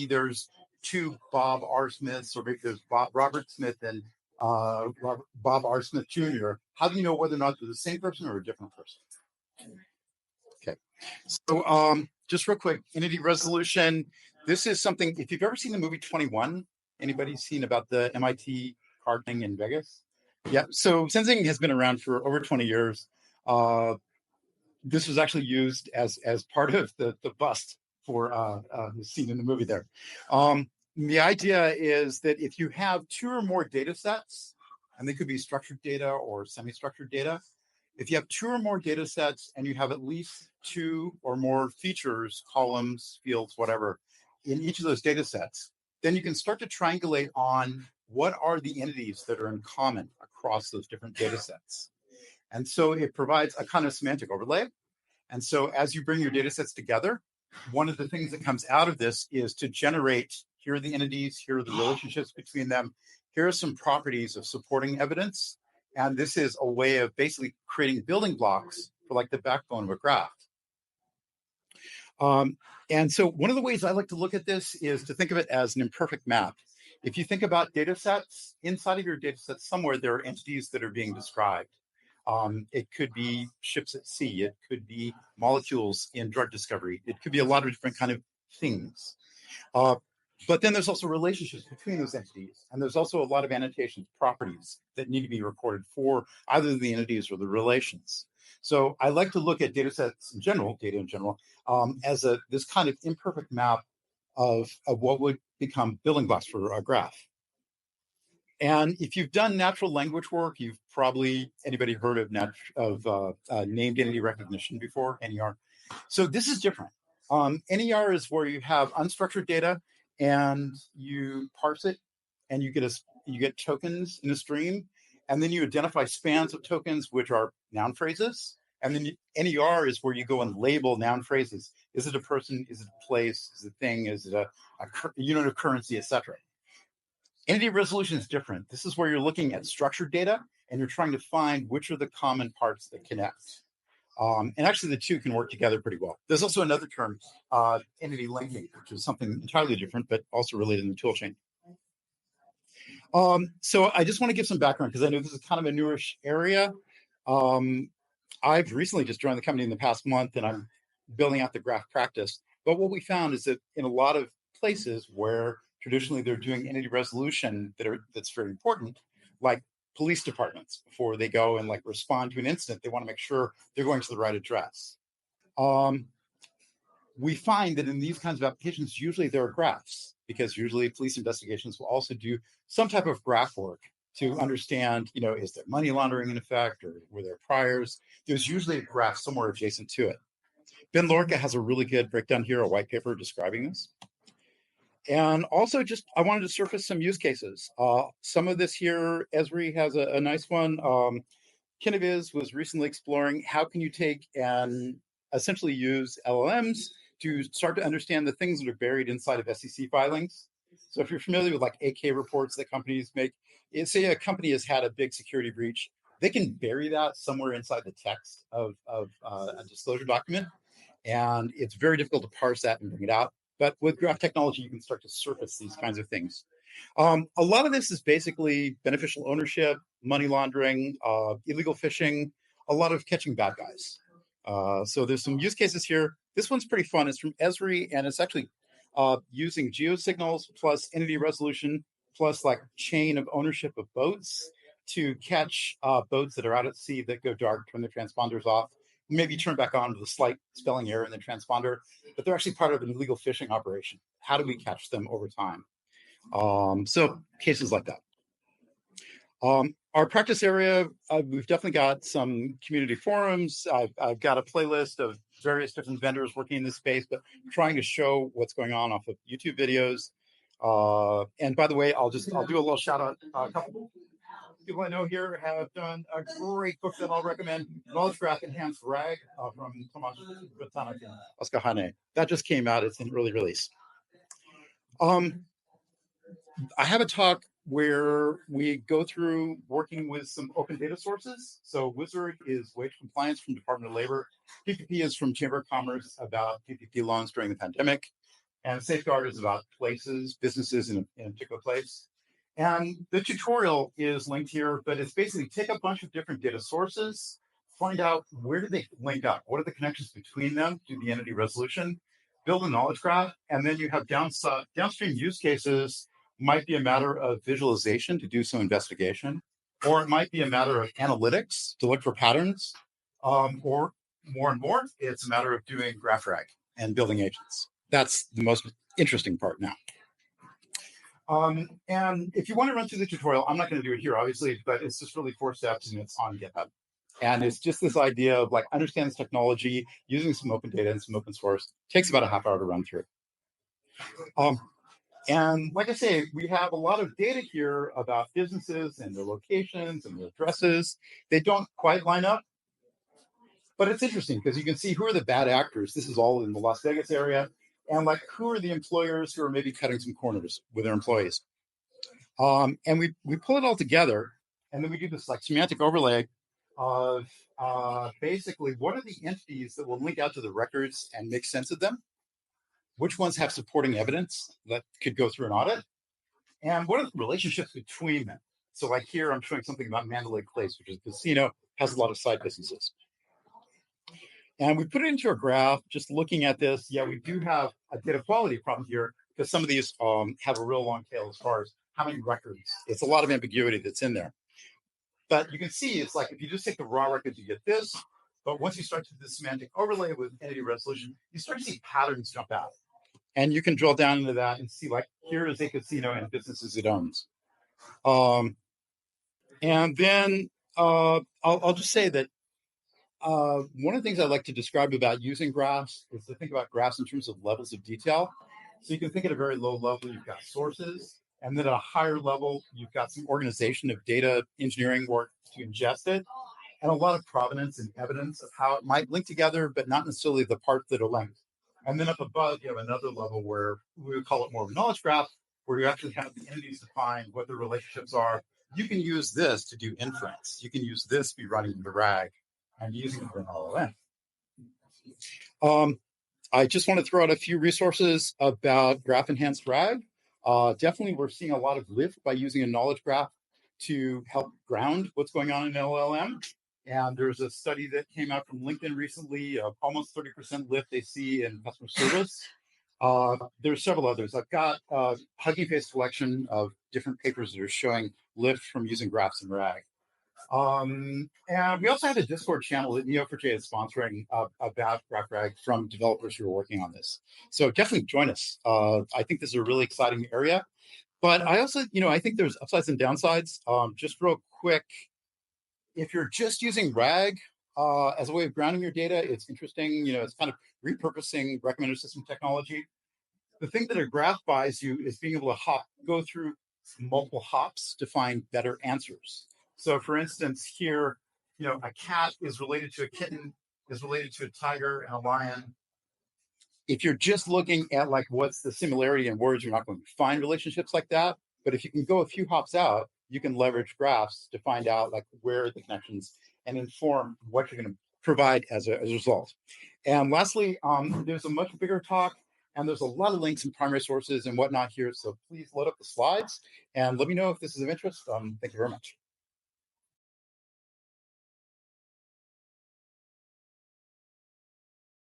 there's two Bob R. Smiths, or maybe there's Robert Smith and Bob R. Smith Jr. How do you know whether or not they're the same person or a different person? Okay, so just real quick, entity resolution. This is something, if you've ever seen the movie 21, anybody seen about the MIT card thing in Vegas? Yeah, so sensing has been around for over 20 years. This was actually used as part of the bust for the scene in the movie there. The idea is that if you have two or more data sets, and they could be structured data or semi-structured data, if you have two or more data sets and you have at least two or more features, columns, fields, whatever, in each of those data sets, then you can start to triangulate on what are the entities that are in common across those different data sets. And so it provides a kind of semantic overlay. And so as you bring your data sets together, one of the things that comes out of this is to generate, here are the entities, here are the relationships between them, here are some properties of supporting evidence. And this is a way of basically creating building blocks for like the backbone of a graph. And so one of the ways I like to look at this is to think of it as an imperfect map. If you think about data sets, inside of your data sets somewhere, there are entities that are being described. It could be ships at sea. It could be molecules in drug discovery. It could be a lot of different kind of things. But then there's also relationships between those entities. And there's also a lot of annotations, properties that need to be recorded for either the entities or the relations. So I like to look at data sets in general, as this kind of imperfect map of what would become building blocks for a graph. And if you've done natural language work, you've probably, anybody heard of named entity recognition before, NER? So this is different. NER is where you have unstructured data and you parse it and you get tokens in a stream, and then you identify spans of tokens, which are noun phrases. And then NER is where you go and label noun phrases. Is it a person? Is it a place? Is it a thing? Is it a unit of currency, etc.? Entity resolution is different. This is where you're looking at structured data and you're trying to find which are the common parts that connect. And actually the two can work together pretty well. There's also another term, entity linking, which is something entirely different, but also related in the toolchain. So I just want to give some background because I know this is kind of a newish area. I've recently just joined the company in the past month and I'm building out the graph practice. But what we found is that in a lot of places where traditionally they're doing entity resolution that's very important, like police departments, before they go and like respond to an incident, they want to make sure they're going to the right address. We find that in these kinds of applications, usually there are graphs, because usually police investigations will also do some type of graph work to understand, is there money laundering in effect, or were there priors? There's usually a graph somewhere adjacent to it. Ben Lorca has a really good breakdown here, a white paper describing this. And also I wanted to surface some use cases. Some of this here, Esri has a nice one. Kinaviz was recently exploring how can you take and essentially use LLMs to start to understand the things that are buried inside of SEC filings. So if you're familiar with like AK reports that companies make, say a company has had a big security breach, they can bury that somewhere inside the text of a disclosure document. And it's very difficult to parse that and bring it out. But with graph technology, you can start to surface these kinds of things. A lot of this is basically beneficial ownership, money laundering, illegal fishing, a lot of catching bad guys. So there's some use cases here. This one's pretty fun. It's from Esri, and it's actually using geosignals plus entity resolution plus like chain of ownership of boats to catch boats that are out at sea that go dark, turn the transponders off, maybe turn back on with a slight spelling error in the transponder, but they're actually part of an illegal fishing operation. How do we catch them over time? So cases like that. Our practice area, we've definitely got some community forums. I've got a playlist of various different vendors working in this space, but trying to show what's going on off of YouTube videos. And by the way, I'll do a little shout out. A couple people I know here have done a great book that I'll recommend, Knowledge Graph Enhanced RAG from Tomasz Botanek and Oskar Hane. That just came out. It's in early release. I have a talk where we go through working with some open data sources. So Wizard is wage compliance from Department of Labor. PPP is from Chamber of Commerce about PPP loans during the pandemic. And safeguard is about places, businesses in a particular place. And the tutorial is linked here, but it's basically take a bunch of different data sources, find out where do they link up, what are the connections between them, do the entity resolution, build a knowledge graph, and then you have downstream use cases. Might be a matter of visualization to do some investigation, or it might be a matter of analytics to look for patterns, or more and more, it's a matter of doing graph rag and building agents. That's the most interesting part now. And if you want to run through the tutorial, I'm not going to do it here, obviously, but it's just really 4 steps and it's on GitHub. And it's just this idea of like understanding this technology, using some open data and some open source. Takes about a half hour to run through. And like I say, we have a lot of data here about businesses and their locations and their addresses. They don't quite line up, but it's interesting because you can see who are the bad actors. This is all in the Las Vegas area. And like, who are the employers who are maybe cutting some corners with their employees? And we pull it all together, and then we do this like semantic overlay of basically what are the entities that will link out to the records and make sense of them? Which ones have supporting evidence that could go through an audit? And what are the relationships between them? So like here, I'm showing something about Mandalay Place, which is a casino, has a lot of side businesses. And we put it into a graph, just looking at this. Yeah, we do have a data quality problem here because some of these have a real long tail as far as how many records. It's a lot of ambiguity that's in there. But you can see it's like if you just take the raw records, you get this. But once you start to do the semantic overlay with entity resolution, you start to see patterns jump out. And you can drill down into that and see like here is a casino and businesses it owns. And then I'll just say that one of the things I like to describe about using graphs is to think about graphs in terms of levels of detail. So you can think at a very low level, you've got sources, and then at a higher level, you've got some organization of data engineering work to ingest it, and a lot of provenance and evidence of how it might link together, but not necessarily the part that are linked. And then up above, you have another level where we would call it more of a knowledge graph, where you actually have the entities defined, what the relationships are. You can use this to do inference. You can use this to be running the RAG and using it for an LLM. I just want to throw out a few resources about graph enhanced RAG. Definitely, we're seeing a lot of lift by using a knowledge graph to help ground what's going on in LLM. And there's a study that came out from LinkedIn recently of almost 30% lift they see in customer service. There's several others. I've got a Hugging Face collection of different papers that are showing lift from using graphs and RAG. And we also have a Discord channel that Neo4j is sponsoring about graph rag from developers who are working on this. So definitely join us. I think this is a really exciting area. But I also, I think there's upsides and downsides. Just real quick, if you're just using RAG as a way of grounding your data, it's interesting. It's kind of repurposing recommender system technology. The thing that a graph buys you is being able to go through multiple hops to find better answers. So for instance, here, a cat is related to a kitten, is related to a tiger and a lion. If you're just looking at like what's the similarity in words, you're not going to find relationships like that. But if you can go a few hops out, you can leverage graphs to find out like where are the connections and inform what you're going to provide as a result. And lastly, there's a much bigger talk, and there's a lot of links and primary sources and whatnot here. So please load up the slides and let me know if this is of interest. Thank you very much.